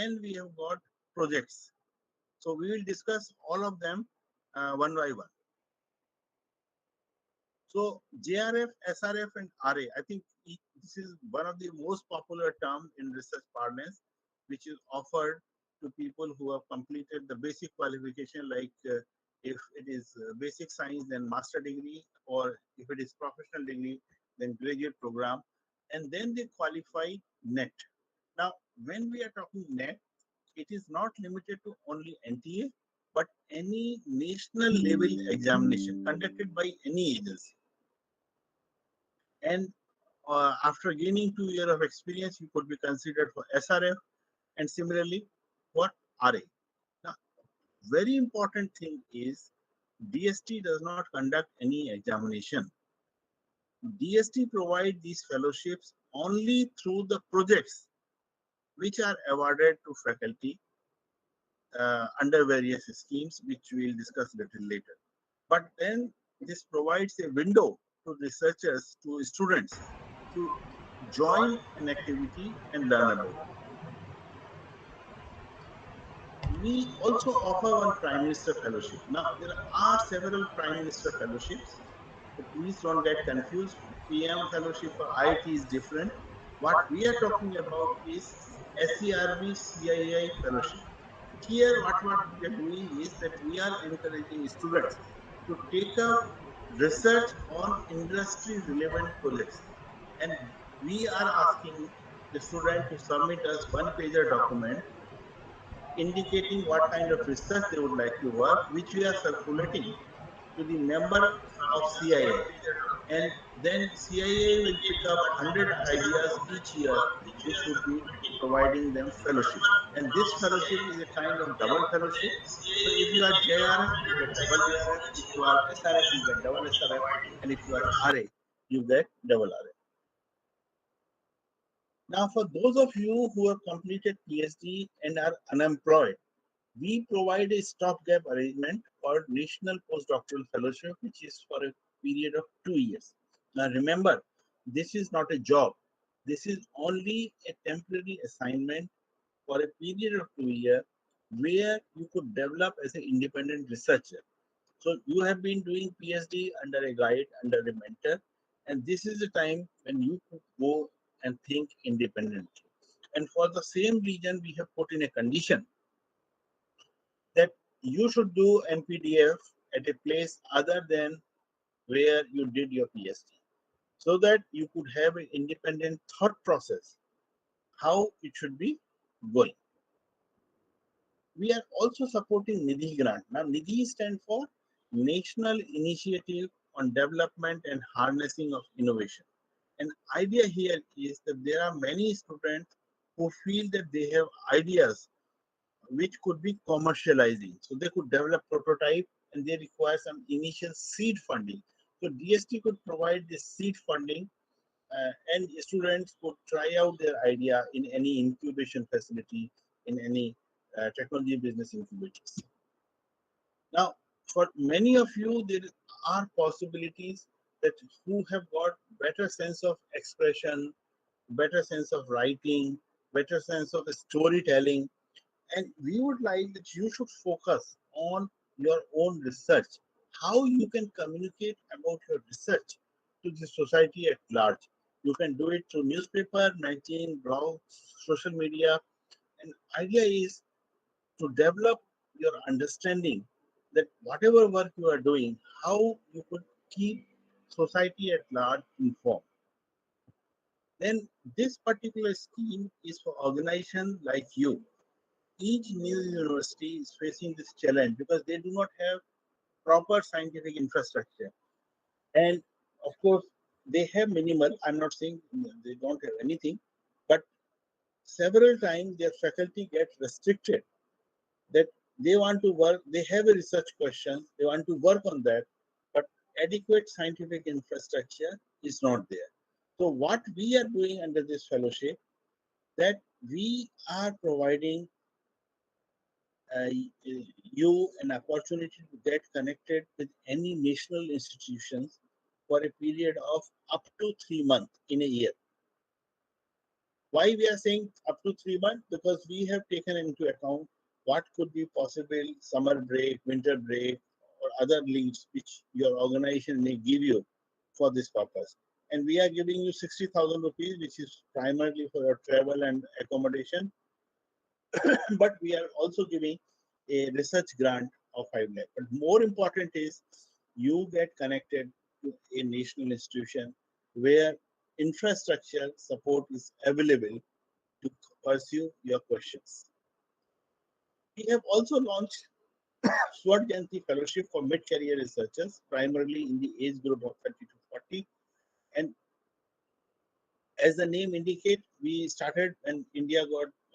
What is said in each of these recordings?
and we have got projects. So we will discuss all of them one by one. So JRF, SRF, and RA, I think this is one of the most popular term in research parlance, which is offered to people who have completed the basic qualification, like if it is basic science, then master degree, or if it is professional degree, then graduate program, and then they qualify NET. Now, when we are talking NET, it is not limited to only NTA, but any national level examination conducted by any agency. And after gaining 2 years of experience, you could be considered for SRF, and similarly for RA. Now, very important thing is DST does not conduct any examination. DST provide these fellowships only through the projects which are awarded to faculty under various schemes, which we will discuss a little later. But then this provides a window to researchers, to students, to join an activity and learn about it. We also offer one Prime Minister Fellowship. Now, there are several Prime Minister Fellowships, so please don't get confused. PM Fellowship for IIT is different. What we are talking about is SERB CII Fellowship. Here, what we are doing is that we are encouraging students to take up research on industry relevant projects, and we are asking the student to submit us one-pager document indicating what kind of research they would like to work, which we are circulating to the member of CIA. And then CIA will pick up 100 ideas each year, which would be providing them fellowship. And this fellowship is a kind of double fellowship. So if you are JRF, you get double JRF. If you are SRF, you get double SRF. And if you are RA, you get double RA. Now, for those of you who have completed PhD and are unemployed, we provide a stopgap arrangement called National Postdoctoral Fellowship, which is for a period of 2 years. Now, remember, this is not a job. This is only a temporary assignment for a period of 2 years where you could develop as an independent researcher. So you have been doing PhD under a guide, under a mentor, and this is the time when you could go and think independently. And for the same reason, we have put in a condition that you should do NPDF at a place other than where you did your PhD, so that you could have an independent thought process how it should be going. We are also supporting NIDHI grant. Now, NIDHI stands for National Initiative on Development and Harnessing of Innovation. An idea here is that there are many students who feel that they have ideas which could be commercializing. So they could develop prototype and they require some initial seed funding. So DST could provide this seed funding and students could try out their idea in any incubation facility, in any technology business incubators. Now, for many of you, there are possibilities that who have got better sense of expression, better sense of writing, better sense of storytelling, and we would like that you should focus on your own research, how you can communicate about your research to the society at large. You can do it through newspaper, magazine, blog, social media. And idea is to develop your understanding that whatever work you are doing, how you could keep society at large informed. Then this particular scheme is for organization like you. Each new university is facing this challenge because they do not have proper scientific infrastructure. And of course, they have minimal. I'm not saying they don't have anything, but several times their faculty get restricted that they want to work, they have a research question, they want to work on that, but adequate scientific infrastructure is not there. So what we are doing under this fellowship, that we are providing you an opportunity to get connected with any national institutions for a period of up to 3 months in a year. Why we are saying up to 3 months? Because we have taken into account what could be possible summer break, winter break, or other leaves which your organization may give you for this purpose. And we are giving you 60,000 rupees, which is primarily for your travel and accommodation. But we are also giving a research grant of 5 lakh. But more important is you get connected to a national institution where infrastructure support is available to pursue your questions. We have also launched Swat Jayanti Fellowship for mid-career researchers, primarily in the age group of 30 to 40. And as the name indicates, we started when India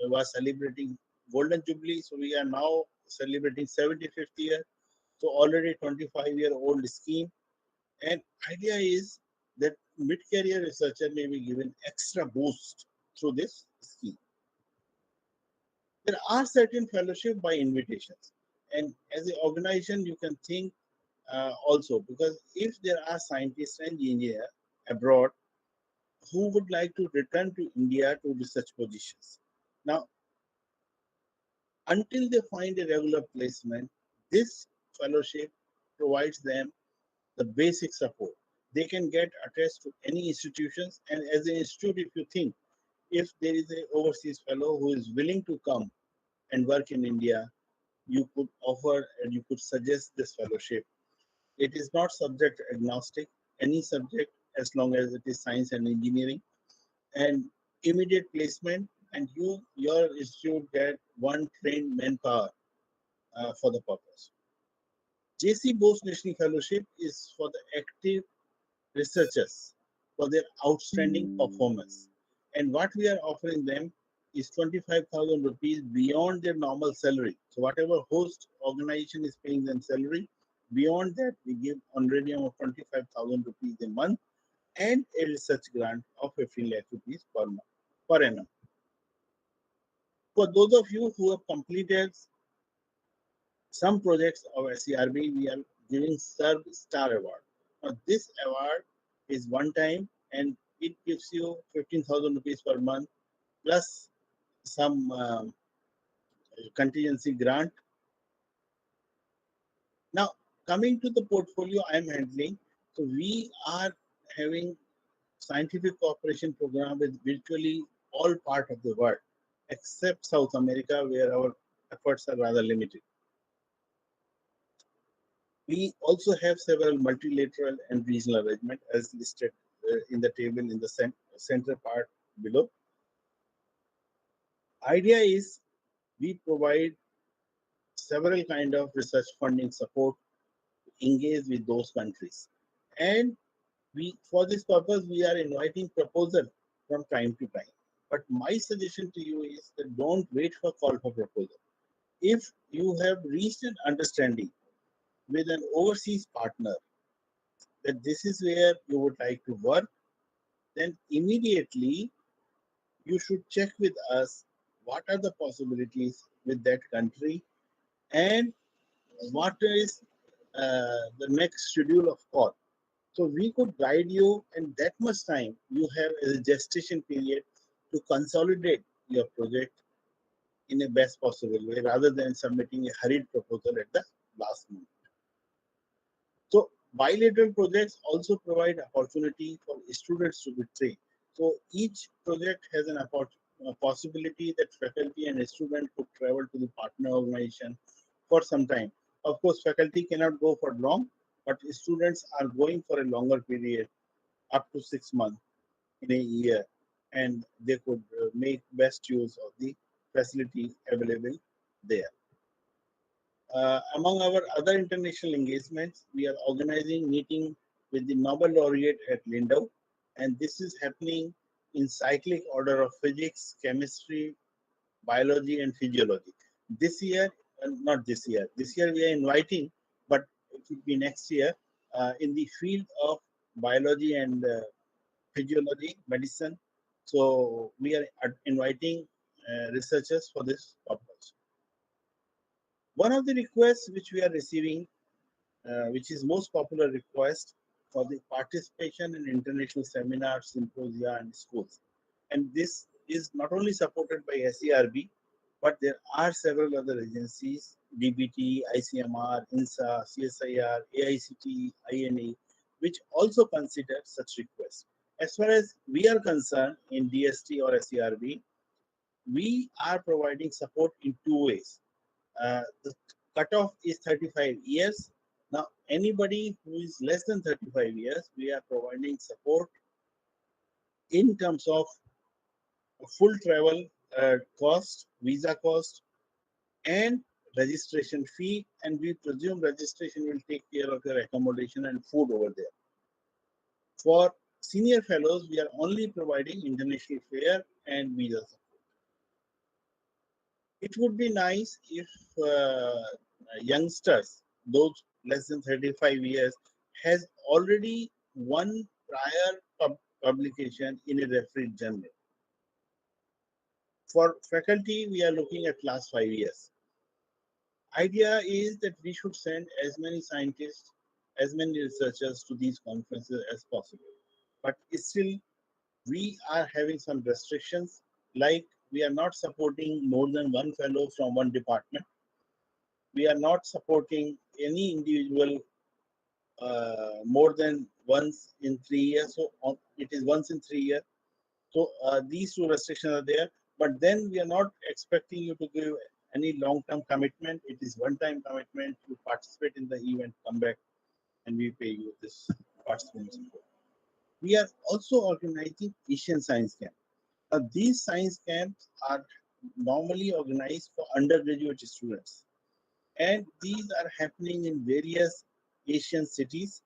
was celebrating Golden Jubilee. So we are now celebrating 75th year. So already 25-year-old scheme. And idea is that mid-career researcher may be given extra boost through this scheme. There are certain fellowship by invitations, and as an organization, you can think also, because if there are scientists and engineers abroad who would like to return to India to research positions. Now, until they find a regular placement, this fellowship provides them the basic support. They can get attached to any institutions, and as an institute, if you think if there is a overseas fellow who is willing to come and work in India, you could offer and you could suggest this fellowship. It is not subject agnostic, any subject as long as it is science and engineering, and immediate placement, and your institute get one trained manpower for the purpose. JC Bose National Fellowship is for the active researchers for their outstanding performance. And what we are offering them is 25,000 rupees beyond their normal salary. So whatever host organization is paying them salary, beyond that we give honorarium of 25,000 rupees a month and a research grant of 15 lakh rupees per month, per annum. For those of you who have completed some projects of SERB, we are giving Serb Star Award. Now, this award is one time and it gives you 15,000 rupees per month plus some contingency grant. Now, coming to the portfolio I'm handling, so we are having scientific cooperation program with virtually all part of the world except South America, where our efforts are rather limited. We also have several multilateral and regional arrangements as listed in the table in the center part below. Idea is we provide several kind of research funding support to engage with those countries. And we, for this purpose, we are inviting proposal from time to time. But my suggestion to you is that don't wait for call for proposal. If you have reached an understanding with an overseas partner that this is where you would like to work, then immediately you should check with us what are the possibilities with that country and what is the next schedule of call. So we could guide you, and that much time you have as a gestation period to consolidate your project in a best possible way rather than submitting a hurried proposal at the last moment. So bilateral projects also provide opportunity for students to be trained. So each project has a possibility that faculty and a student could travel to the partner organization for some time. Of course, faculty cannot go for long, but students are going for a longer period, up to 6 months in a year, and they could make best use of the facility available there. Among our other international engagements, we are organizing meeting with the Nobel laureate at Lindau, and this is happening in cyclic order of physics, chemistry, biology, and physiology. This year, not this year. This year we are inviting, but it will be next year in the field of biology and physiology, medicine. So we are inviting researchers for this purpose. One of the requests which we are receiving, which is most popular request for the participation in international seminars, symposia, and schools. And this is not only supported by SERB, but there are several other agencies, DBT, ICMR, INSA, CSIR, AICT, INA, which also consider such requests. As far as we are concerned in DST or SERB, we are providing support in two ways. The cutoff is 35 years. Now, anybody who is less than 35 years, we are providing support in terms of full travel cost, visa cost, and registration fee. And we presume registration will take care of your accommodation and food over there. For senior fellows, we are only providing international fare and visa support. It would be nice if youngsters, those less than 35 years, has already one prior publication in a refereed journal. For faculty, we are looking at last 5 years. Idea is that we should send as many scientists, as many researchers to these conferences as possible. But still, we are having some restrictions, like we are not supporting more than one fellow from one department. We are not supporting any individual more than once in 3 years. So it is once in 3 years. So these two restrictions are there. But then we are not expecting you to give any long-term commitment. It is one-time commitment. You participate in the event, come back, and we pay you this participation. We are also organizing Asian Science Camp. These science camps are normally organized for undergraduate students, and these are happening in various Asian cities.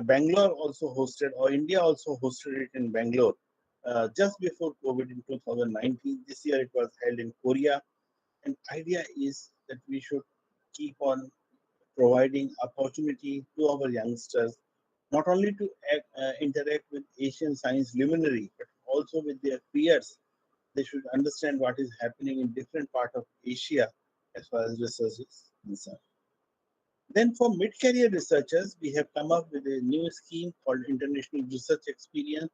Bangalore also hosted, or India also hosted it in Bangalore just before COVID in 2019. This year it was held in Korea. And idea is that we should keep on providing opportunity to our youngsters, not only to interact with Asian science luminary, but also with their peers. They should understand what is happening in different parts of Asia as far as research is concerned. Then for mid-career researchers, we have come up with a new scheme called International Research Experience,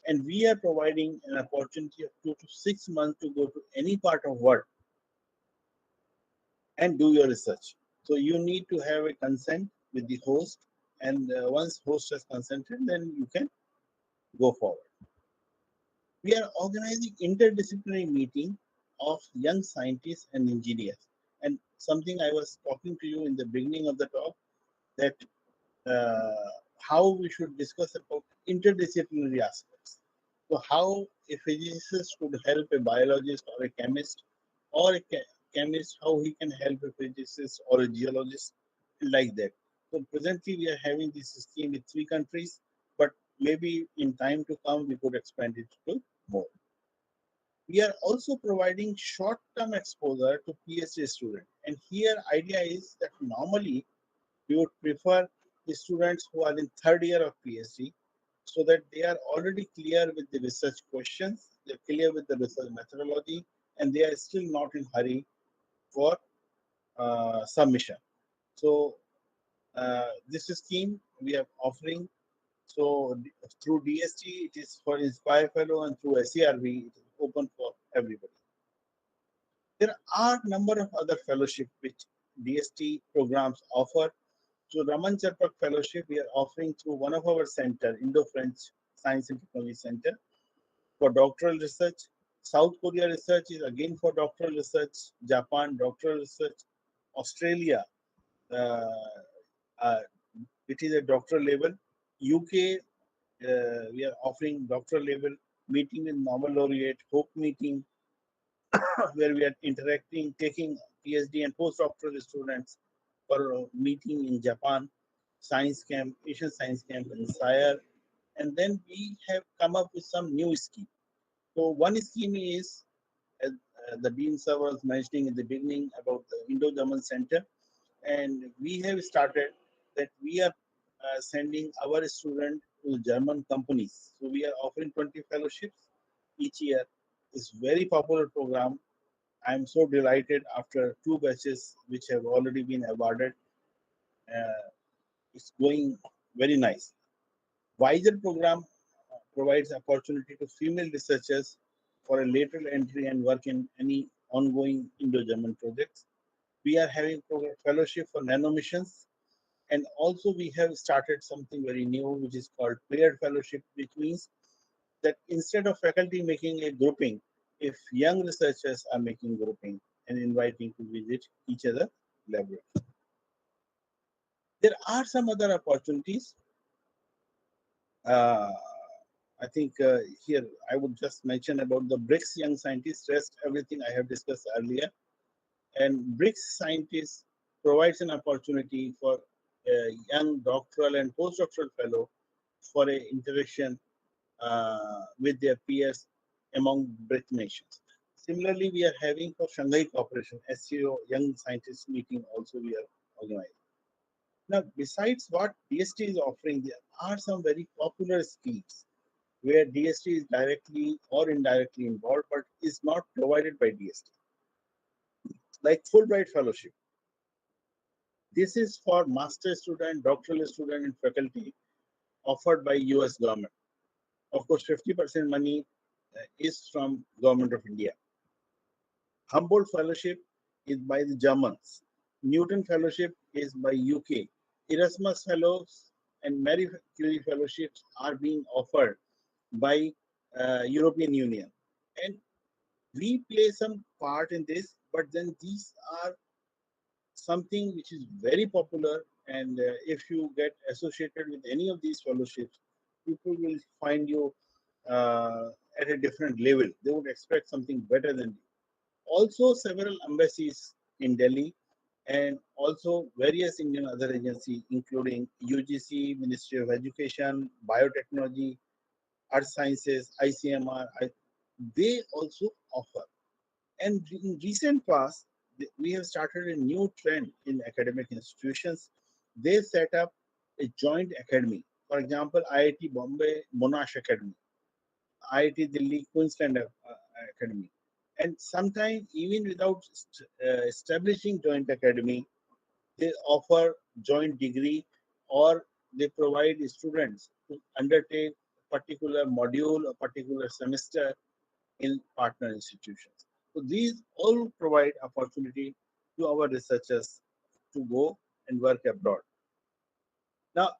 and we are providing an opportunity of 2 to 6 months to go to any part of world and do your research. So you need to have a consent with the host, and once host has consented, then you can go forward. We are organizing interdisciplinary meeting of young scientists and engineers. And something I was talking to you in the beginning of the talk, that how we should discuss about interdisciplinary aspects. So how a physicist could help a biologist or a chemist, or a chemist, how he can help a physicist or a geologist, like that. So presently we are having this scheme with 3 countries, but maybe in time to come we could expand it to more. We are also providing short-term exposure to PhD students. And here idea is that normally we would prefer the students who are in third year of PhD, so that they are already clear with the research questions, they're clear with the research methodology, and they are still not in hurry for submission. So this scheme we are offering. So through DST, it is for Inspire Fellow, and through SERB, it is open for everybody. There are number of other fellowship which DST programs offer. So Raman Charpak Fellowship we are offering through one of our center, Indo-French Science and Technology Center, for doctoral research. South Korea research is again for doctoral research. Japan doctoral research. Australia, uh, uh, it is a doctoral level. UK, we are offering doctoral level meeting with Nobel laureate, Hope meeting, where we are interacting, taking PhD and postdoctoral students for a meeting in Japan, science camp, Asian science camp in Sire. And then we have come up with some new scheme. So one scheme is, as the Dean sir was mentioning in the beginning, about the Indo-German Center. And we have started that we are sending our student to German companies. So we are offering 20 fellowships each year. It's very popular program. I am so delighted after 2 batches which have already been awarded. Uh, it's going very nice. Wiser program provides opportunity to female researchers for a lateral entry and work in any ongoing Indo-German projects. We are having fellowship for nanomissions, and also we have started something very new, which is called paired fellowship, which means that instead of faculty making a grouping, if young researchers are making grouping and inviting to visit each other laboratory. There are some other opportunities. Uh, I think here I would just mention about the BRICS Young Scientists. Rest everything I have discussed earlier. And BRICS Scientists provides an opportunity for a young doctoral and postdoctoral fellow for a interaction with their peers among BRICS nations. Similarly, we are having for Shanghai Cooperation, SCO Young Scientists Meeting also we are organizing. Now, besides what DST is offering, there are some very popular schemes where DST is directly or indirectly involved, but is not provided by DST, like Fulbright Fellowship. This is for master student, doctoral student, and faculty offered by US government. Of course, 50% money is from Government of India. Humboldt Fellowship is by the Germans. Newton Fellowship is by UK. Erasmus Fellows and Marie Curie Fellowships are being offered by European Union. And we play some part in this, but then these are something which is very popular. And if you get associated with any of these fellowships, people will find you at a different level. They would expect something better than you. Also, several embassies in Delhi and also various Indian other agencies, including UGC, Ministry of Education, Biotechnology, Earth Sciences, ICMR, they also offer. And in recent past, we have started a new trend in academic institutions. They set up a joint academy. For example, IIT Bombay Monash Academy, IIT Delhi Queensland Academy. And sometimes even without establishing joint academy, they offer joint degree or they provide students to undertake a particular module, a particular semester in partner institutions. So these all provide opportunity to our researchers to go and work abroad. Now,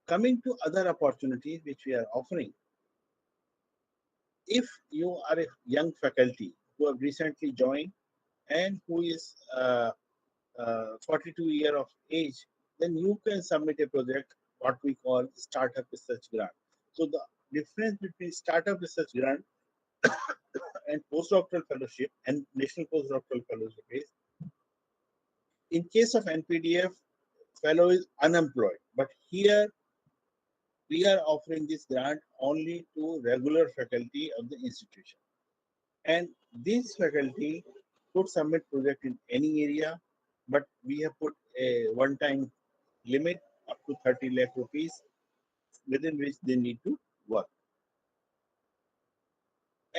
coming to other opportunities which we are offering, if you are a young faculty who have recently joined and who is 42 year of age, then you can submit a project, what we call startup research grant. So the difference between startup research grant and postdoctoral fellowship and national postdoctoral fellowship is, in case of NPDF, fellow is unemployed, but here we are offering this grant only to regular faculty of the institution. And this faculty could submit project in any area, but we have put a one-time limit up to 30 lakh rupees within which they need to work.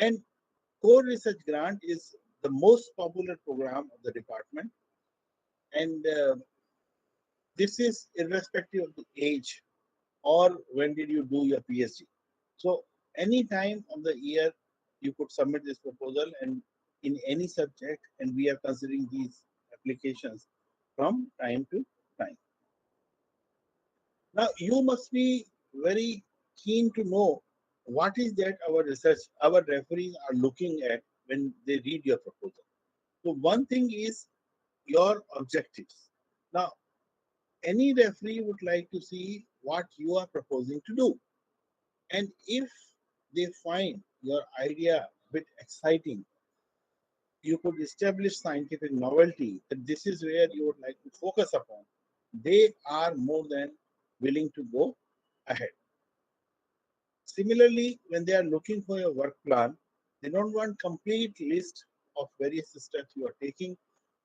And core research grant is the most popular program of the department, and this is irrespective of the age or when did you do your PhD. So any time of the year you could submit this proposal and in any subject, and we are considering these applications from time to time. Now you must be very keen to know what is that our research, our referees are looking at when they read your proposal. So one thing is your objectives. Now any referee would like to see what you are proposing to do. And if they find your idea a bit exciting, you could establish scientific novelty that this is where you would like to focus upon. They are more than willing to go ahead. Similarly, when they are looking for your work plan, they don't want complete list of various steps you are taking,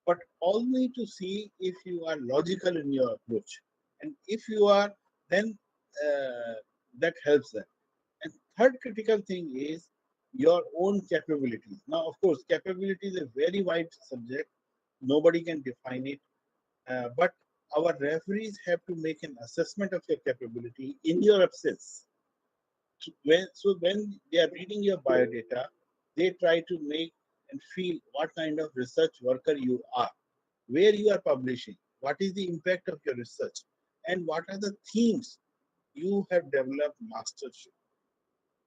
but only to see if you are logical in your approach. And if you are, then that helps them. And third critical thing is your own capabilities. Now, of course, capability is a very wide subject. Nobody can define it. But our referees have to make an assessment of your capability in your absence. So when they are reading your biodata, They try to make and feel what kind of research worker you are, where you are publishing, what is the impact of your research, and what are the themes you have developed mastership.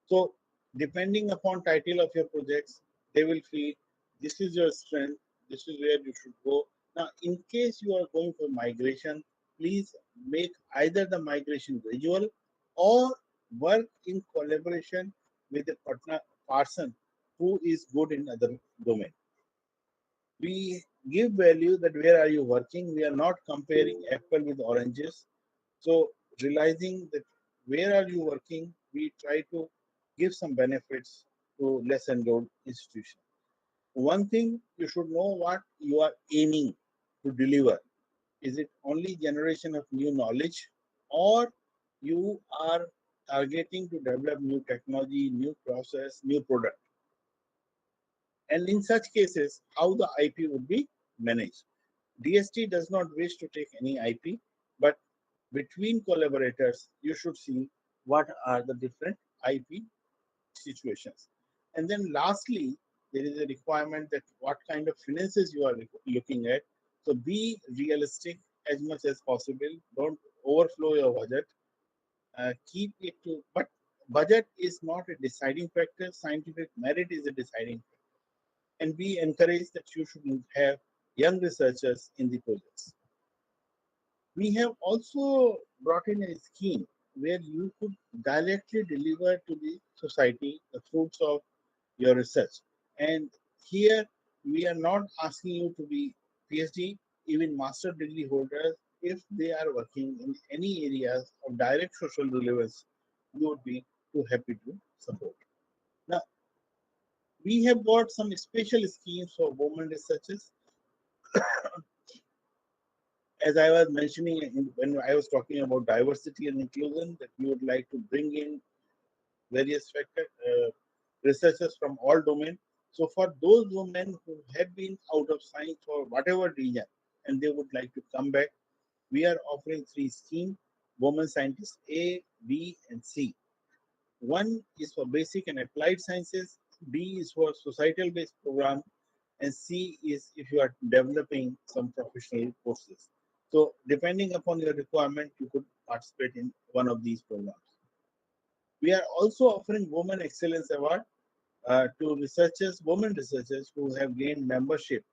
So, depending upon title of your projects, they will feel this is your strength, this is where you should go. Now, in case you are going for migration, please make either the migration gradual or work in collaboration with a partner person who is good in other domain. We give value that where are you working. We are not comparing apple with oranges. So realizing that where are you working, we try to give some benefits to less enrolled institutions. One thing you should know what you are aiming to deliver. Is it only generation of new knowledge, or you are targeting to develop new technology, new process, new product? And in such cases, how the IP would be managed. DST does not wish to take any IP, but between collaborators, you should see what are the different IP situations. And then lastly, there is a requirement that what kind of finances you are looking at. So be realistic as much as possible. Don't overflow your budget. Keep it to, but budget is not a deciding factor. Scientific merit is a deciding factor. And we encourage that you should have young researchers in the projects. We have also brought in a scheme where you could directly deliver to the society the fruits of your research. And here we are not asking you to be PhD, even master degree holders, if they are working in any areas of direct social relevance, we would be too happy to support. Now, we have got some special schemes for women researchers. As I was mentioning when I was talking about diversity and inclusion, that we would like to bring in various researchers from all domains. So for those women who have been out of science for whatever reason and they would like to come back, we are offering three schemes: Women Scientists A, B, and C. One is for basic and applied sciences, B is for societal based program, and C is if you are developing some professional courses. So depending upon your requirement, you could participate in one of these programs. We are also offering Women Excellence Award to researchers, women researchers who have gained membership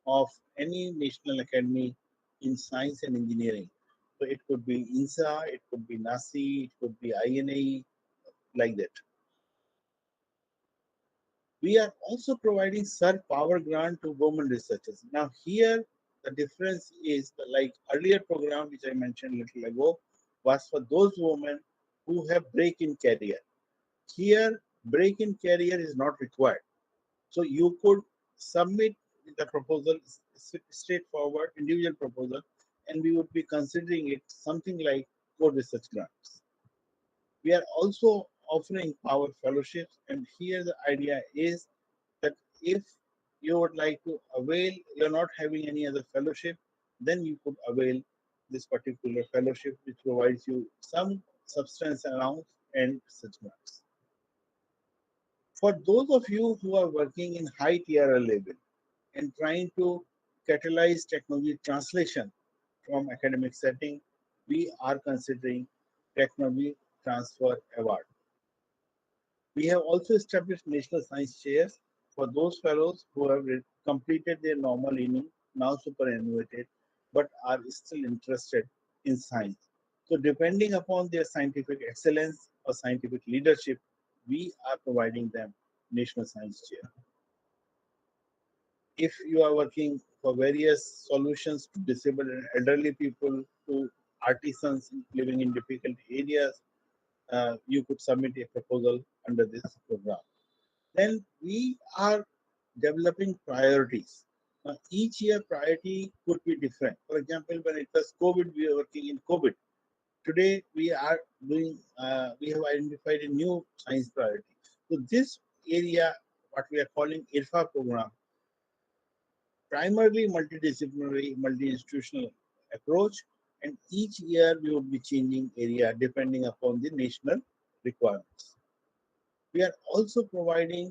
of any national academy in science and engineering. So it could be INSA, it could be NASI, it could be INA, like that. We are also providing Sir Power Grant to women researchers. Now here the difference is the like earlier program which I mentioned a little ago was for those women who have break in career. Here break in career is not required. So you could submit the proposal straightforward individual proposal, and we would be considering it something like core research grants. We are also offering Power Fellowships, and here the idea is that if you would like to avail, you're not having any other fellowship, then you could avail this particular fellowship, which provides you some substance allowance and such grants. For those of you who are working in high TRL level and trying to catalyze technology translation from academic setting, we are considering Technology Transfer Award. We have also established national science chairs for those fellows who have completed their normal inning, now superannuated, but are still interested in science. So, depending upon their scientific excellence or scientific leadership, we are providing them national science chair. If you are working for various solutions to disabled and elderly people, to artisans living in difficult areas, you could submit a proposal under this program. Then we are developing priorities. Now, each year priority could be different. For example, when it was COVID, we were working in COVID. Today we are doing, we have identified a new science priority. So this area, what we are calling IRFA program, primarily multidisciplinary, multi-institutional approach, and each year we would be changing area depending upon the national requirements. We are also providing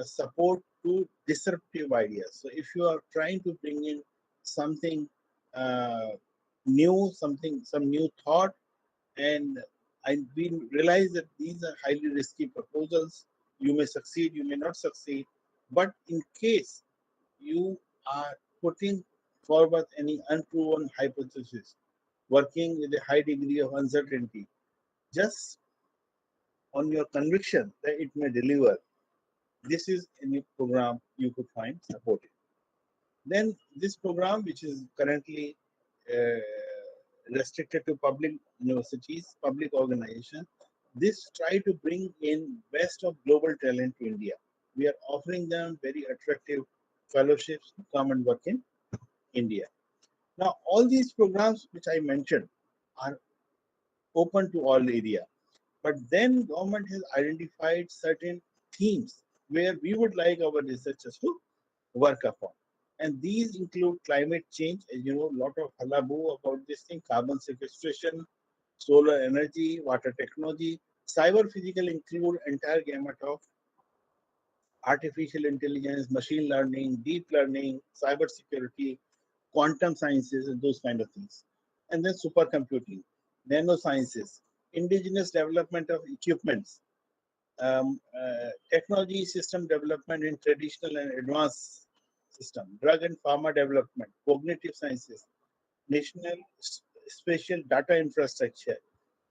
support to disruptive ideas. So if you are trying to bring in something uh, new, some new thought, and we realize that these are highly risky proposals. You may succeed, you may not succeed, but in case you are putting forward any unproven hypothesis, working with a high degree of uncertainty, just on your conviction that it may deliver, this is a new program you could find supported. Then this program, which is currently uh, restricted to public universities, public organizations, this try to bring in best of global talent to India. We are offering them very attractive fellowships to come and work in India. Now, all these programs which I mentioned are open to all area. But then government has identified certain themes where we would like our researchers to work upon. And these include climate change, as you know, a lot of hullabaloo about this thing, carbon sequestration, solar energy, water technology. Cyber physical include entire gamut of artificial intelligence, machine learning, deep learning, cyber security, quantum sciences, and those kind of things. And then supercomputing, nanosciences, indigenous development of equipments, technology system development in traditional and advanced system, drug and pharma development, cognitive sciences, national spatial data infrastructure,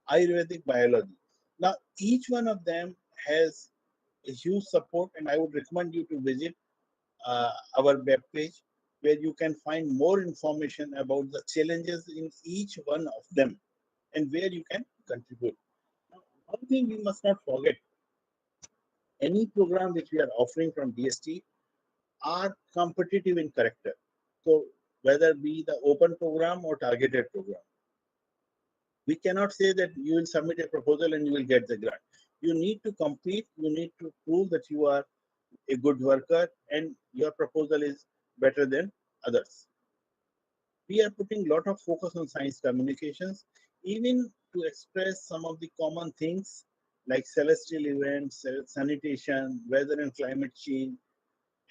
Ayurvedic biology. Now, each one of them has a huge support, and I would recommend you to visit our web page where you can find more information about the challenges in each one of them and where you can contribute. Now, one thing we must not forget, any program which we are offering from DST are competitive in character. So whether be the open program or targeted program, we cannot say that you will submit a proposal and you will get the grant. You need to compete. You need to prove that you are a good worker and your proposal is better than others. We are putting a lot of focus on science communications, even to express some of the common things like celestial events, sanitation, weather and climate change,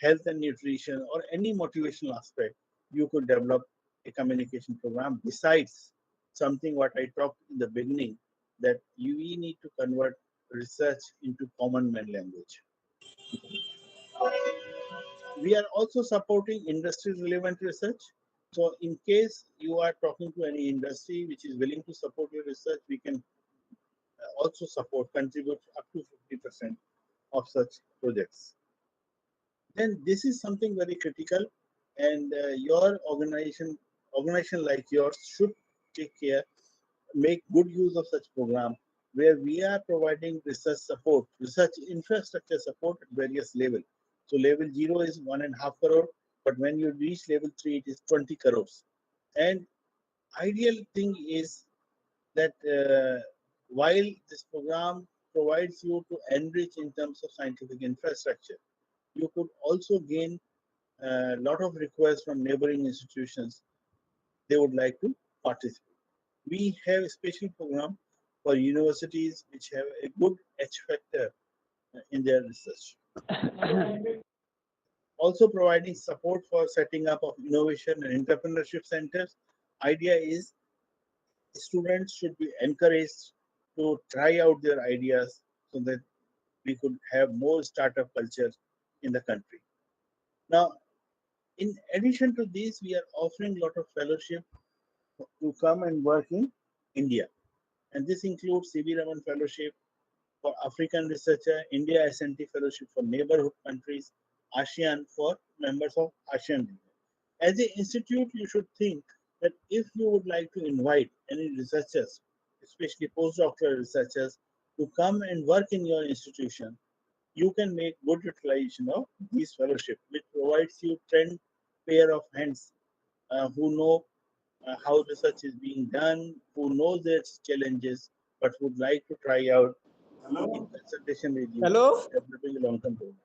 health and nutrition, or any motivational aspect. You could develop a communication program besides something what I talked in the beginning, that we need to convert research into common man language. We are also supporting industry relevant research. So in case you are talking to any industry which is willing to support your research, we can also support, contribute up to 50% of such projects. Then this is something very critical, and your organization like yours should take care, make good use of such program where we are providing research support, research infrastructure support at various level. So level 0 is 1.5 crore, but when you reach level 3 it is 20 crores. And ideal thing is that while this program provides you to enrich in terms of scientific infrastructure, you could also gain a lot of requests from neighboring institutions. They would like to participate. We have a special program for universities which have a good H factor in their research. Also providing support for setting up of innovation and entrepreneurship centers. Idea is students should be encouraged to try out their ideas so that we could have more startup culture in the country. Now, in addition to this, we are offering a lot of fellowship to come and work in India. And this includes C.V. Raman Fellowship for African researcher, India S&T Fellowship for neighborhood countries, ASEAN for members of ASEAN region. As an institute, you should think that if you would like to invite any researchers, especially postdoctoral researchers, to come and work in your institution, you can make good utilization of these fellowship, which provides you 10 pair of hands who know how research is being done, who knows their challenges, but would like to try out in consultation with you, Hello. developing a long-term program.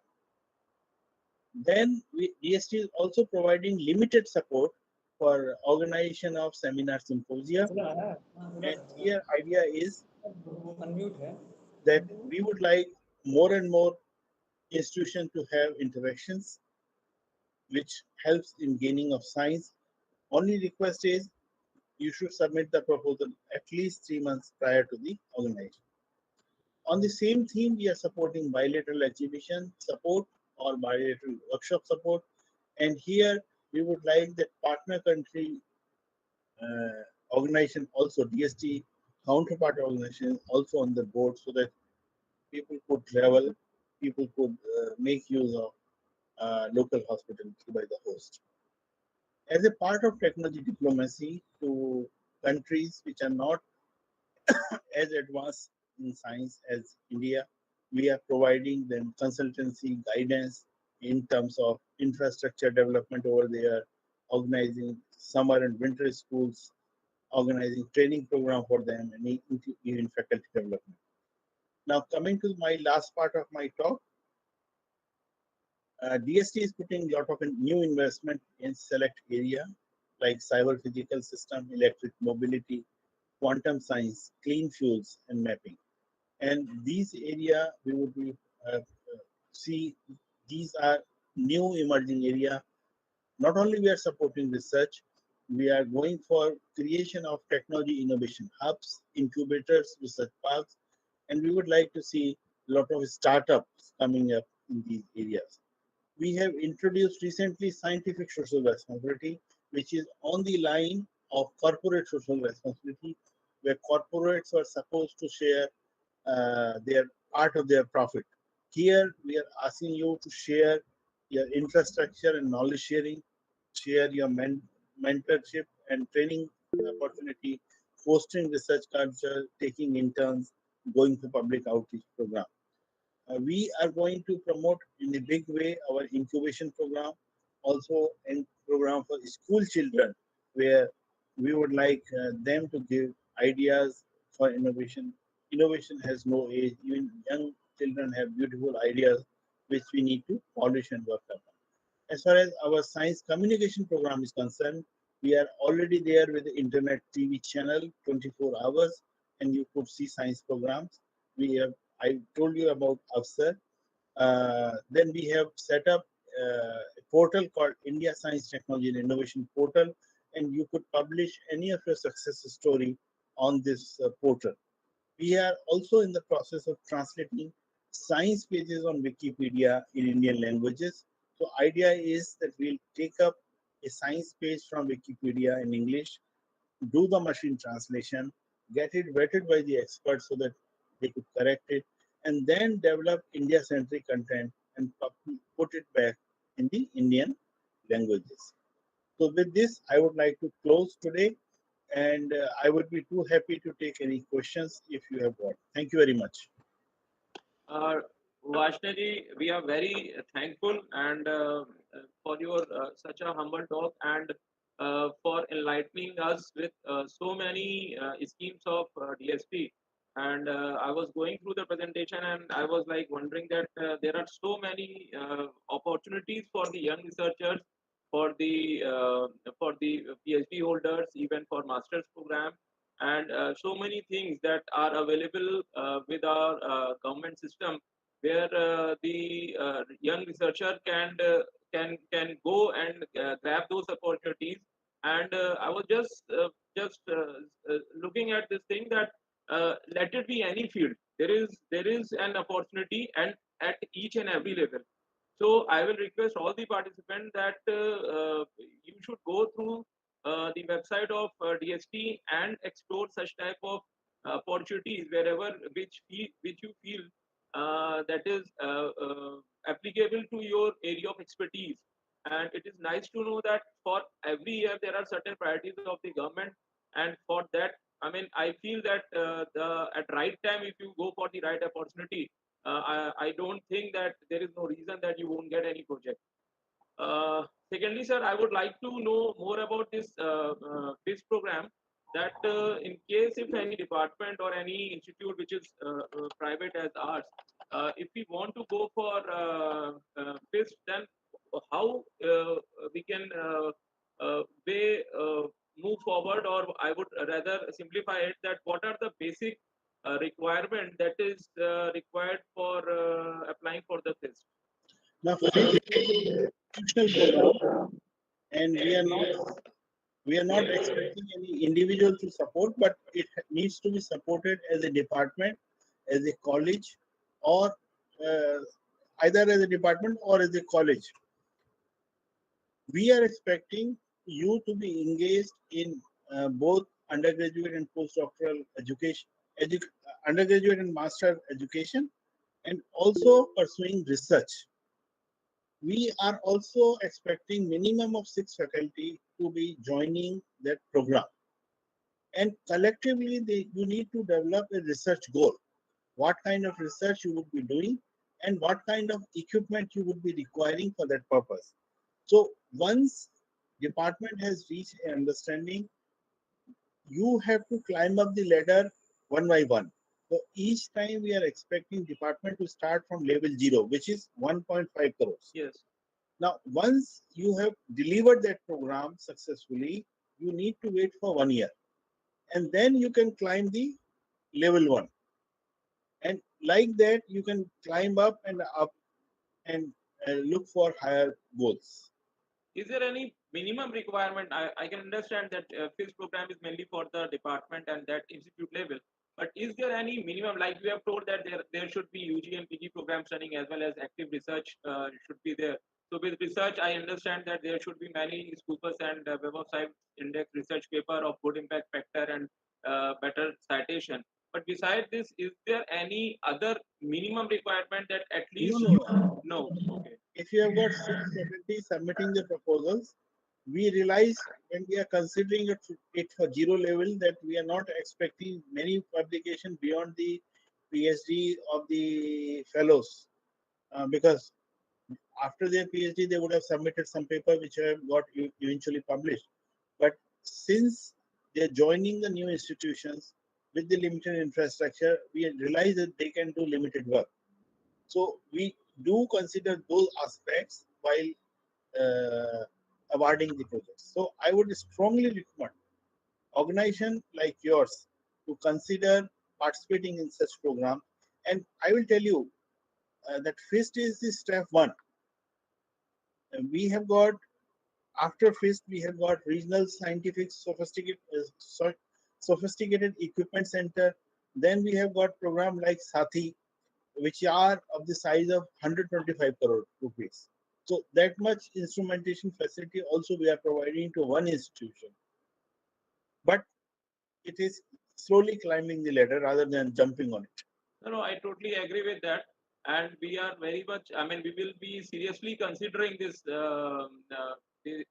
Then DST is also providing limited support for organization of seminar symposia. And here idea is Unmute है. that we would like more and more institution to have interactions, which helps in gaining of science. Only request is you should submit the proposal at least 3 months prior to the organization. On the same theme, we are supporting bilateral exhibition support or bilateral workshop support. And here we would like the partner country organization, also DST counterpart organization, also on the board so that people could travel, people could make use of local hospitality by the host. As a part of technology diplomacy to countries which are not as advanced in science as India, we are providing them consultancy guidance in terms of infrastructure development over there, organizing summer and winter schools, organizing training program for them, and even faculty development. Now, coming to my last part of my talk, DST is putting a lot of new investment in select area like cyber physical system, electric mobility, quantum science, clean fuels, and mapping. And these area we would be see these are new emerging area. Not only we are supporting research, we are going for creation of technology innovation hubs, incubators, research parks, and we would like to see a lot of startups coming up in these areas. We have introduced recently scientific social responsibility, which is on the line of corporate social responsibility, where corporates are supposed to share their part of their profit. Here, we are asking you to share your infrastructure and knowledge sharing, share your mentorship and training opportunity, fostering research culture, taking interns, going to public outreach program. We are going to promote in a big way our incubation program, also a program for school children, where we would like them to give ideas for innovation. Innovation has no age. Even young children have beautiful ideas which we need to polish and work upon. As far as our science communication program is concerned, we are already there with the internet TV channel 24 hours, and you could see science programs. We have, I told you about Afsar. Then we have set up a portal called India Science Technology and Innovation Portal, and you could publish any of your success story on this portal. We are also in the process of translating science pages on Wikipedia in Indian languages. So idea is that we'll take up a science page from Wikipedia in English, do the machine translation, get it vetted by the experts so that they could correct it, and then develop India-centric content and put it back in the Indian languages. So with this, I would like to close today, and I would be too happy to take any questions if you have got. Thank you very much. Uh, Vaishnavi, we are very thankful and for your such a humble talk and for enlightening us with so many schemes of DSP. And I was going through the presentation and I was like wondering that there are so many opportunities for the young researchers, for the PhD holders, even for master's program, and so many things that are available with our government system where the young researcher can go and grab those opportunities. And I was just looking at this thing that let it be any field, there is an opportunity and at each and every level. So I will request all the participants that you should go through the website of DST and explore such type of opportunities wherever which you feel that is applicable to your area of expertise. And it is nice to know that for every year there are certain priorities of the government, and for that, I mean, I feel that the at right time, if you go for the right opportunity, I don't think that there is no reason that you won't get any project. Secondly, sir, I would like to know more about this program. That in case if any department or any institute which is private as ours, if we want to go for this, then how we can way move forward, or I would rather simplify it that what are the basic requirement that is required for applying for the test. Now, fifth is institutional program, and we are not expecting any individual to support, but it needs to be supported as a department, as a college, or uh, either as a department or as a college. We are expecting you to be engaged in both undergraduate and postdoctoral education, undergraduate and master education, and also pursuing research. We are also expecting minimum of 6 faculty to be joining that program. And collectively, you need to develop a research goal. What kind of research you would be doing and what kind of equipment you would be requiring for that purpose. So once department has reached an understanding, you have to climb up the ladder one by one. So each time we are expecting department to start from level 0, which is 1.5 crores. Yes. Now, once you have delivered that program successfully, you need to wait for 1 year. And then you can climb the level 1. And like that, you can climb up and look for higher goals. Is there any minimum requirement? I can understand that FIS program is mainly for the department and that institute level. But is there any minimum, like you have told that there should be UG and PG programs running as well as active research should be there. So with research, I understand that there should be many Scopus and Web of Science Index research paper of good impact factor and better citation. But besides this, is there any other minimum requirement that at No, least no. you know? Okay. If you have got 6 faculty submitting the proposals, we realize when we are considering it for 0 level that we are not expecting many publication beyond the PhD of the fellows, because after their PhD they would have submitted some paper which have got eventually published. But since they are joining the new institutions with the limited infrastructure, we realize that they can do limited work. So we do consider those aspects while awarding the projects. So I would strongly recommend organization like yours to consider participating in such program. And I will tell you that FIST is the step 1. We have got, after FIST, we have got regional scientific sophisticated equipment center. Then we have got program like Sathi, which are of the size of 125 crore rupees. So that much instrumentation facility also we are providing to one institution. But it is slowly climbing the ladder rather than jumping on it. No, no, I totally agree with that. And we are very much, I mean, we will be seriously considering this the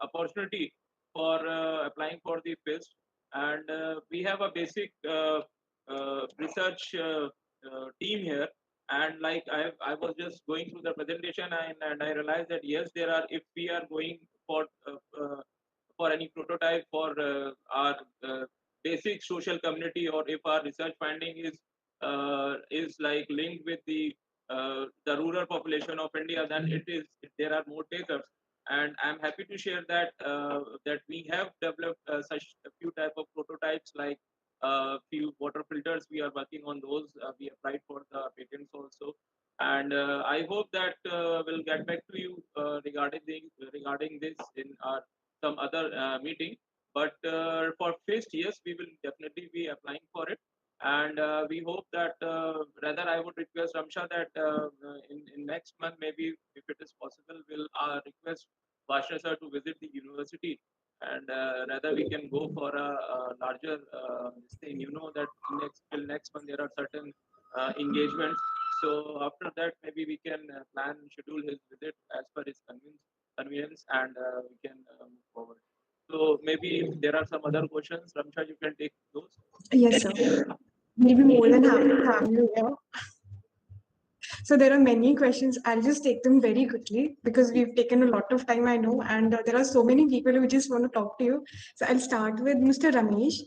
opportunity for applying for the FIST. And we have a basic research team here. And like I was just going through the presentation and I realized that yes, there are, if we are going for any prototype for our basic social community, or if our research finding is like linked with the rural population of India, then there are more takers. And I'm happy to share that that we have developed such a few type of prototypes, like few water filters. We are working on those. We applied for the patents also, and I hope that we'll get back to you regarding this in our some other meeting. But for FIST, yes, we will definitely be applying for it. And we hope that, rather, I would request Ramsha that in next month, maybe if it is possible, we'll request Bashar sir to visit the university. And rather, we can go for a larger this thing. You know that till next month, there are certain engagements. So after that, maybe we can plan, schedule his visit as per his convenience, and we can move forward. So maybe if there are some other questions, Ramsha, you can take those. Yes, sir. We'll be more than happy to have you here. So there are many questions. I'll just take them very quickly because we've taken a lot of time, I know, and there are so many people who just want to talk to you. So I'll start with Mr. Ramesh.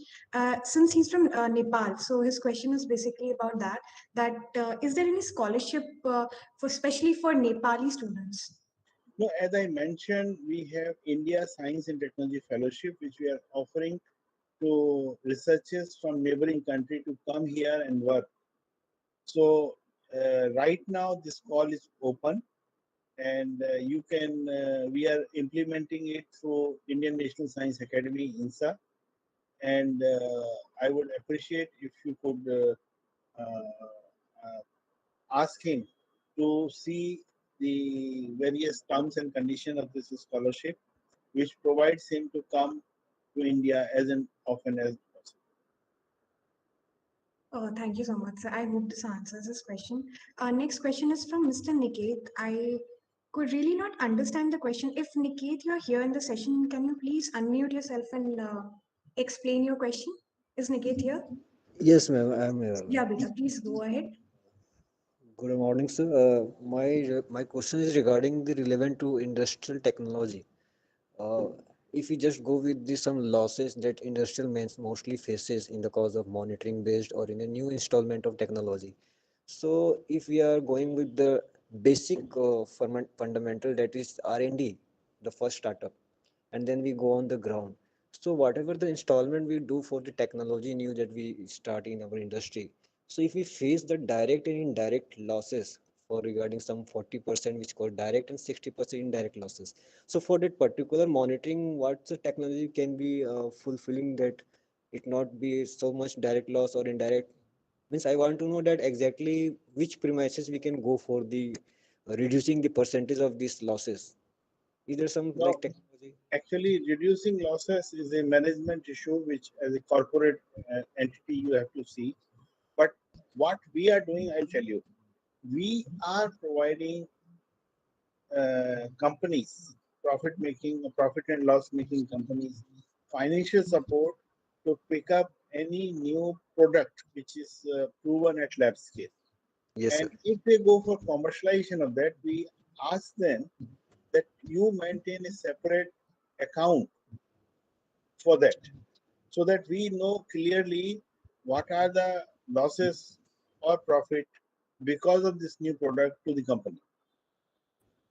Since he's from Nepal, so his question is basically about that. That is there any scholarship for especially for Nepali students? No, as I mentioned, we have India Science and Technology Fellowship, which we are offering to researchers from neighboring country to come here and work. So right now this call is open, and you can. We are implementing it through Indian National Science Academy (INSA), and I would appreciate if you could uh, ask him to see the various terms and conditions of this scholarship, which provides him to come to India as often as possible. Oh, thank you so much, sir. I hope this answers this question. Next question is from Mr. Niket. I could really not understand the question. If Niket, you're here in the session, can you please unmute yourself and explain your question? Is Niket here? Yes, ma'am, I am here, Yeah, ma'am. Beta, please go ahead. Good morning, sir. My question is regarding the relevant to industrial technology. Uh, if we just go with the some losses that industrial mostly faces in the cause of monitoring based or in a new installment of technology. So if we are going with the basic fundamental, that is R&D, the first startup, and then we go on the ground. So whatever the installment we do for the technology new that we start in our industry, so if we face the direct and indirect losses for regarding some 40% which called direct and 60% indirect losses. So for that particular monitoring, what's the technology can be fulfilling that it not be so much direct loss or indirect? Means I want to know that exactly which premises we can go for the reducing the percentage of these losses. Is there some Now, like technology? actually, reducing losses is a management issue, which as a corporate entity you have to see. But what we are doing, I'll tell you, we are providing companies, profit and loss making companies, financial support to pick up any new product which is proven at lab scale. Yes, And sir. if they go for commercialization of that, we ask them that you maintain a separate account for that so that we know clearly what are the losses or profit because of this new product to the company.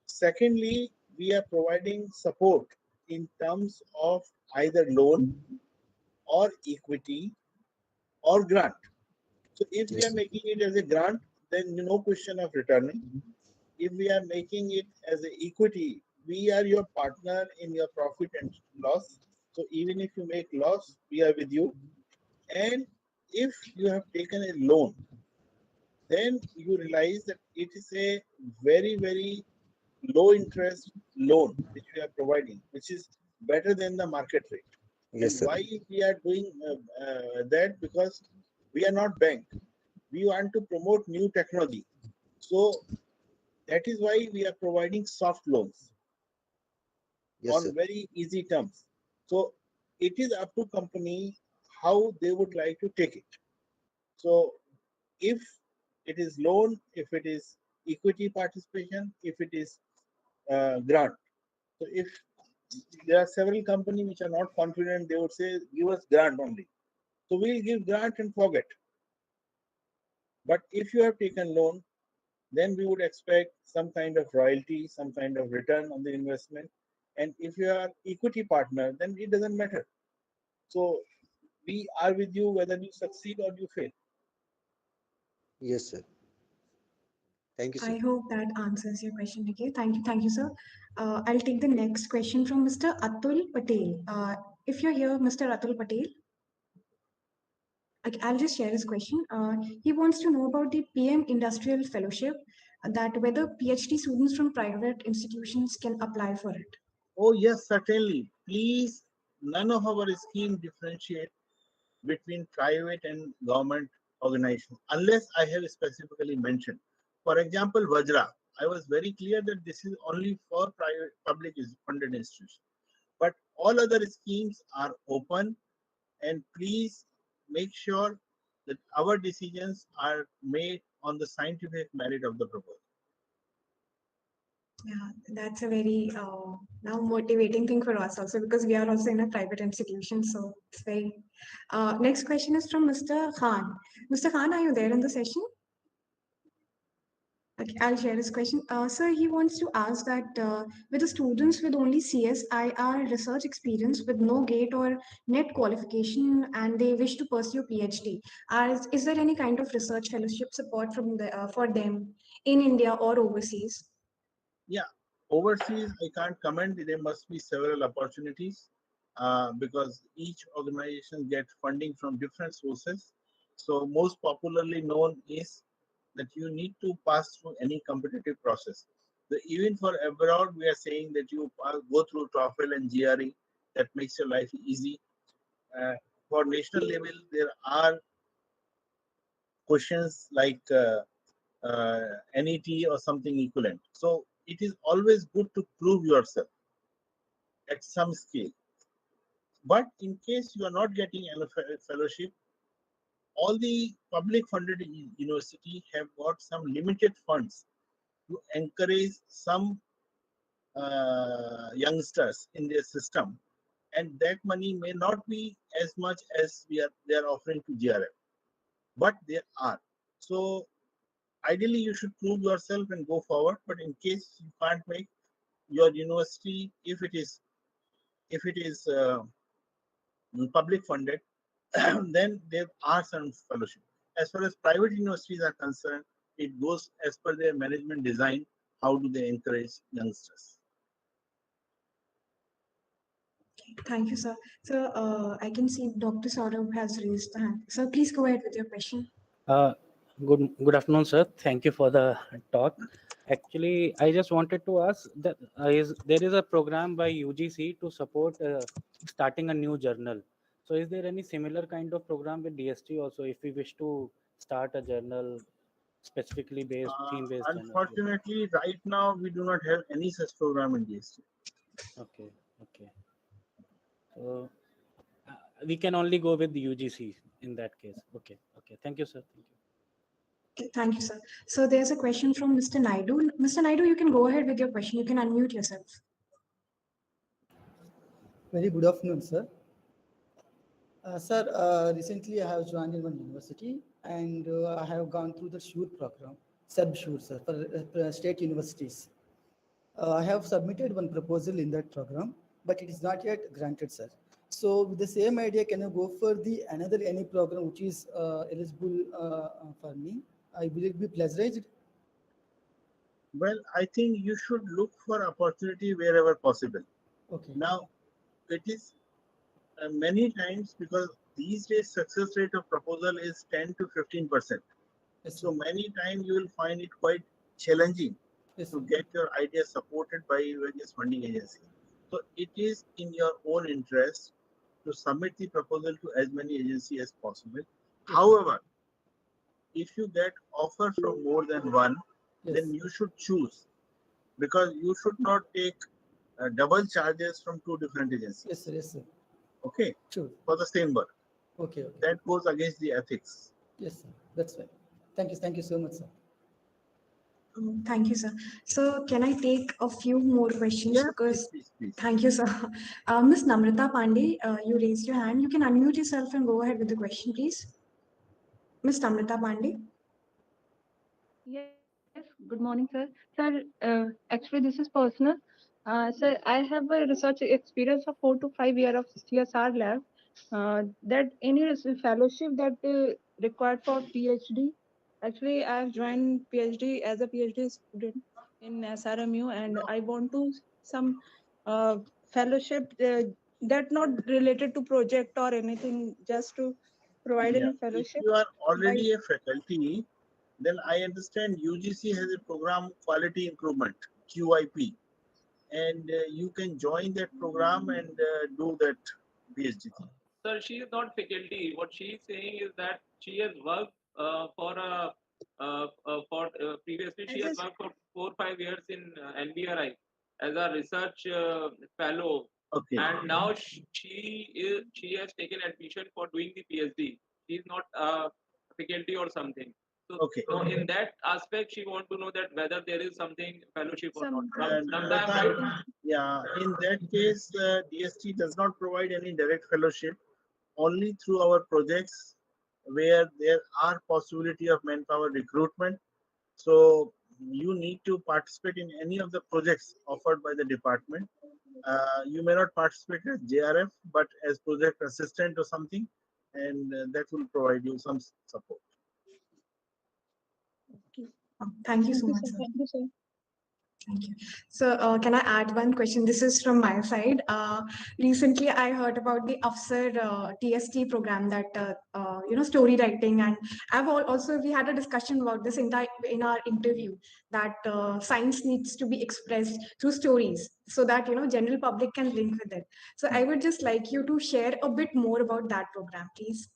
Secondly, we are providing support in terms of either loan or equity or grant. So if we are Yes, making it as a grant, then no question of returning. If we are making it as a equity, we are your partner in your profit and loss. So even if you make loss, we are with you. And if you have taken a loan, then you realize that it is a very, very low interest loan which we are providing, which is better than the market rate. yes, And sir. why we are doing that? Because we are not bank. We want to promote new technology. So that is why we are providing soft loans Yes, on sir. very easy terms. So it is up to company how they would like to take it. So if it is loan, if it is equity participation, if it is grant. So if there are several companies which are not confident, they would say, give us grant only. So we'll give grant and forget. But if you have taken loan, then we would expect some kind of royalty, some kind of return on the investment. And if you are equity partner, then it doesn't matter. So we are with you whether you succeed or you fail. Yes, sir. Thank you, sir. I hope that answers your question, Niket. Thank you, sir. I'll take the next question from Mr. Atul Patel. If you're here, Mr. Atul Patel, I'll just share his question. He wants to know about the PM Industrial Fellowship, that whether PhD students from private institutions can apply for it. Oh yes, certainly. Please, none of our scheme differentiate between private and government organizations, unless I have specifically mentioned. For example, Vajra, I was very clear that this is only for private public funded institutions. But all other schemes are open, and please make sure that our decisions are made on the scientific merit of the proposal. Yeah, that's a very now motivating thing for us also, because we are also in a private institution. So it's very. Next question is from Mr. Khan. Mr. Khan, are you there in the session? Okay, I'll share his question. Sir, he wants to ask that with the students with only CSIR research experience with no GATE or NET qualification and they wish to pursue PhD, is there any kind of research fellowship support from for them in India or overseas? Yeah, Overseas, I can't comment. There must be several opportunities because each organization gets funding from different sources. So most popularly known is that you need to pass through any competitive process. Even for abroad, we are saying that you go through TOEFL and GRE. That makes your life easy. Uh, for national level, there are questions like NET or something equivalent. So it is always good to prove yourself at some scale. But in case you are not getting a fellowship, all the public funded university have got some limited funds to encourage some youngsters in their system, and that money may not be as much as they are offering to GRF, but there are. So ideally, you should prove yourself and go forward. But in case you can't make your university, if it is public funded, then there are some fellowship. As far as private universities are concerned, it goes as per their management design. How do they encourage youngsters? Thank you, sir. So I can see Dr. Saurabh has raised the hand. So please go ahead with your question. Uh, good afternoon, sir. Thank you for the talk. Actually, I just wanted to ask that there is a program by UGC to support starting a new journal. So, is there any similar kind of program with DST also, if we wish to start a journal specifically based theme-based journal? Yeah. Unfortunately, right now we do not have any such program in DST. Okay, okay. So we can only go with the UGC in that case. Okay, okay. Thank you, sir. Thank you. Okay, thank you, sir. So there's a question from Mr. Naidu. Mr. Naidu, you can go ahead with your question. You can unmute yourself. Very good afternoon, sir. Sir, recently I have joined in one university and I have gone through the SURE program, SURE, sir, for state universities. I have submitted one proposal in that program, but it is not yet granted, sir. So with the same idea, can I go for the another any program which is eligible for me? Will it be plagiarized? Well, I think you should look for opportunity wherever possible. Okay. Now, it is many times because these days success rate of proposal is 10 to 15%. Yes, So sir. many times you will find it quite challenging Yes, to sir. get your idea supported by various funding agencies. So it is in your own interest to submit the proposal to as many agencies as possible. Yes, sir. However, if you get offer from more than one, then Yes. you should choose, because you should not take double charges from two different agencies. Yes, sir. Yes, sir. Okay, Sure. for the same work. Okay. Okay. That goes against the ethics. Yes, sir. That's fine. Thank you. Thank you so much, sir. Thank you, sir. So can I take a few more questions? Yeah, Because please. thank you, sir. Ms. Namrata Pandey, you raised your hand. You can unmute yourself and go ahead with the question, please. Ms. Namrata Pandey. Yes, good morning, sir. Sir, actually, this is personal. Sir, I have a research experience of 4 to 5 years of CSR lab. That any fellowship that required for PhD. Actually, I have joined PhD as a PhD student in SRMU, and I want to some fellowship that not related to project or anything, just to provide Yeah, any if fellowship. you are By already a faculty, then I understand UGC has a program quality improvement QIP, and you can join that program and do that PhD thing. Sir, she is not faculty. What she is saying is that she has worked previously she has as a worked for 4 5 years in NBRI as a research fellow, Okay. and now she has taken admission for doing the PhD. She is not faculty or something. Okay. So in that aspect, she want to know that whether there is something fellowship or not. some Sometime, Namrata, right? yeah, in that case, DST does not provide any direct fellowship, only through our projects where there are possibility of manpower recruitment. So you need to participate in any of the projects offered by the department. You may not participate as JRF, but as project assistant or something, and that will provide you some support. Thank you so Thank you, much, sir. sir. Thank you, sir. Thank you. So, can I add one question? This is from my side. Recently, I heard about the Afsar TST program that story writing, and also we had a discussion about this in our interview that science needs to be expressed through stories so that general public can link with it. So, I would just like you to share a bit more about that program, please.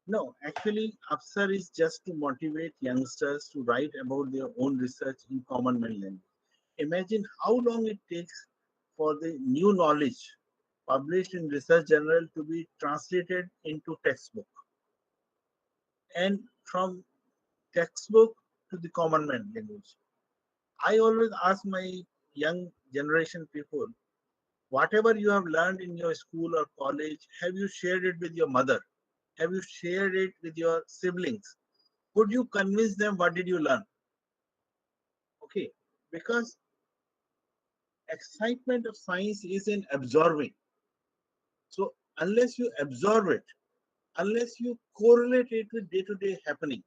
No, actually, Upsar is just to motivate youngsters to write about their own research in common man language. Imagine how long it takes for the new knowledge published in research journal to be translated into textbook, and from textbook to the common man language. I always ask my young generation people, whatever you have learned in your school or college, have you shared it with your mother? Have you shared it with your siblings? Could you convince them what did you learn? Okay, because excitement of science is in absorbing. So unless you absorb it, unless you correlate it with day-to-day happening,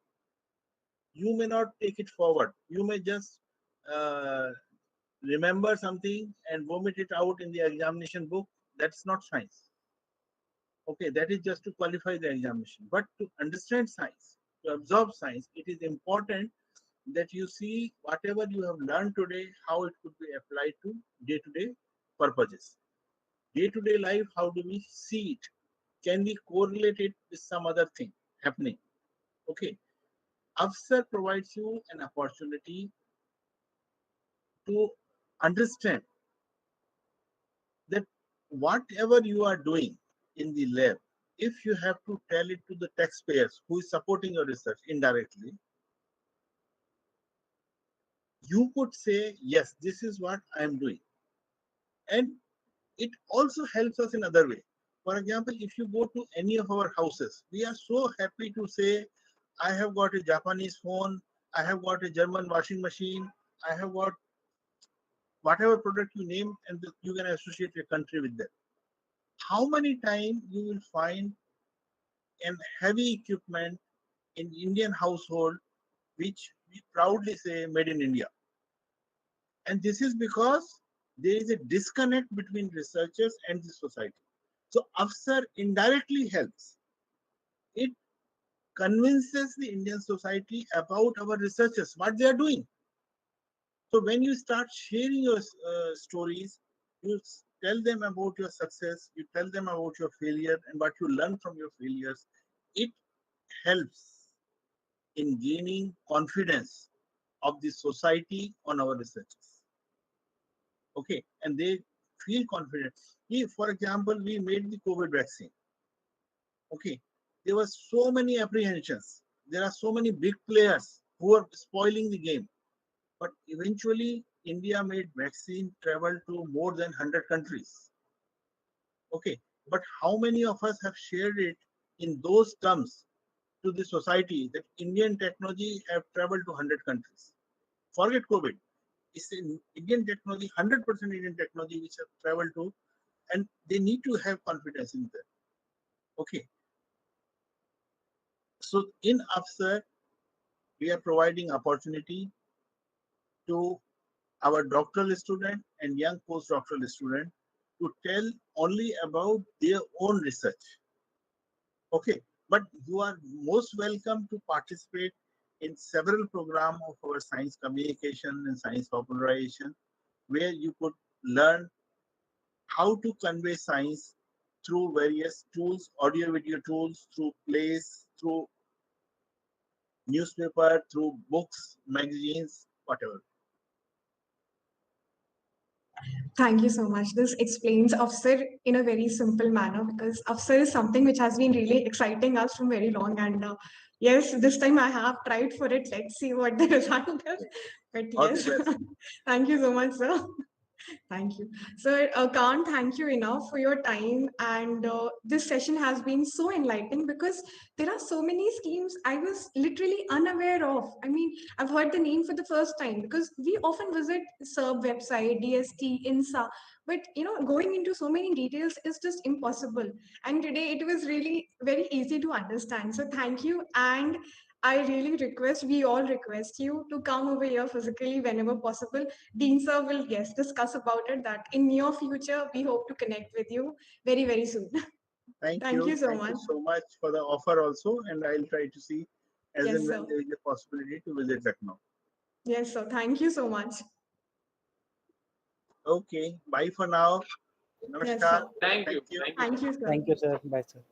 you may not take it forward. You may just uh, remember something and vomit it out in the examination book. That's not science. Okay, that is just to qualify the examination. But to understand science, to absorb science, it is important that you see whatever you have learned today, how it could be applied to day-to-day purposes. Day-to-day life, how do we see it? Can we correlate it with some other thing happening? Okay. Afsar provides you an opportunity to understand that whatever you are doing in the lab, if you have to tell it to the taxpayers who is supporting your research indirectly, you could say, yes, this is what I am doing. And it also helps us in other way. For example, if you go to any of our houses, we are so happy to say, I have got a Japanese phone, I have got a German washing machine, I have got whatever product you name, and you can associate your country with that. How many times you will find an heavy equipment in Indian household which we proudly say made in India? And this is because there is a disconnect between researchers and the society. So Afsar indirectly helps. It convinces the Indian society about our researchers, what they are doing. So when you start sharing your stories, you tell them about your success, you tell them about your failure and what you learn from your failures. It helps in gaining confidence of the society on our researchers. Okay, and they feel confident. If, for example, we made the COVID vaccine, okay, there were so many apprehensions. There are so many big players who are spoiling the game. But eventually, India made vaccine travel to more than 100 countries. Okay, but how many of us have shared it in those terms to the society that Indian technology have traveled to 100 countries? Forget COVID. It's in Indian technology, 100% Indian technology which have traveled to, and they need to have confidence in that. Okay, so in Afsar, we are providing opportunity to our doctoral student and young postdoctoral student to tell only about their own research. Okay, but you are most welcome to participate in several programs of our science communication and science popularization, where you could learn how to convey science through various tools, audio video tools, through plays, through newspaper, through books, magazines, whatever. Thank you so much. This explains Afsar in a very simple manner because Afsar is something which has been really exciting us from very long. And yes, this time I have tried for it. Let's see what the result is. But All the yes, best. thank you so much, sir. Thank you. So, can't thank you enough for your time. And this session has been so enlightening because there are so many schemes I was literally unaware of. I mean, I've heard the name for the first time because we often visit SERB website, DST, INSA, but going into so many details is just impossible. And today it was really very easy to understand. So, thank you. And I really request, we all request you to come over here physically whenever possible. Dean sir will, yes, discuss about it, that in near future, we hope to connect with you very, very soon. Thank Thank you. you so Thank much. you so much for the offer also. And I'll try to see as Yes, and when sir. there is a possibility to visit Lucknow. Yes, sir. Thank you so much. Okay. Bye for now. Yes, Namaskar. sir. Thank Thank you. you. Thank you. Thank you, sir. Thank you, sir. Bye, sir.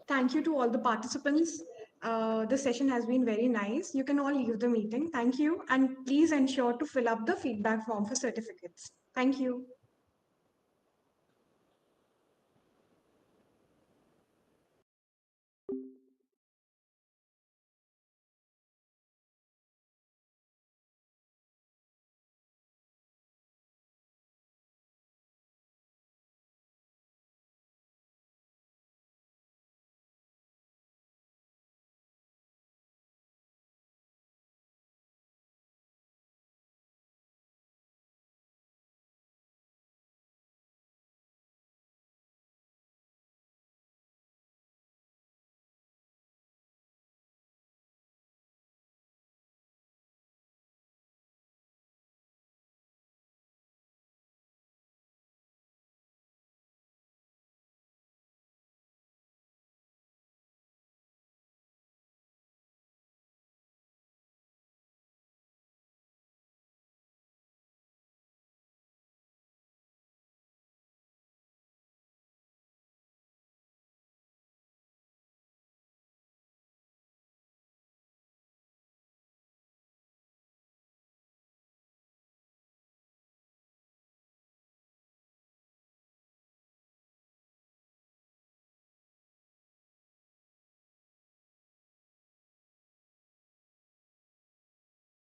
Thank you to all the participants. The session has been very nice. You can all leave the meeting. Thank you. And please ensure to fill up the feedback form for certificates. Thank you.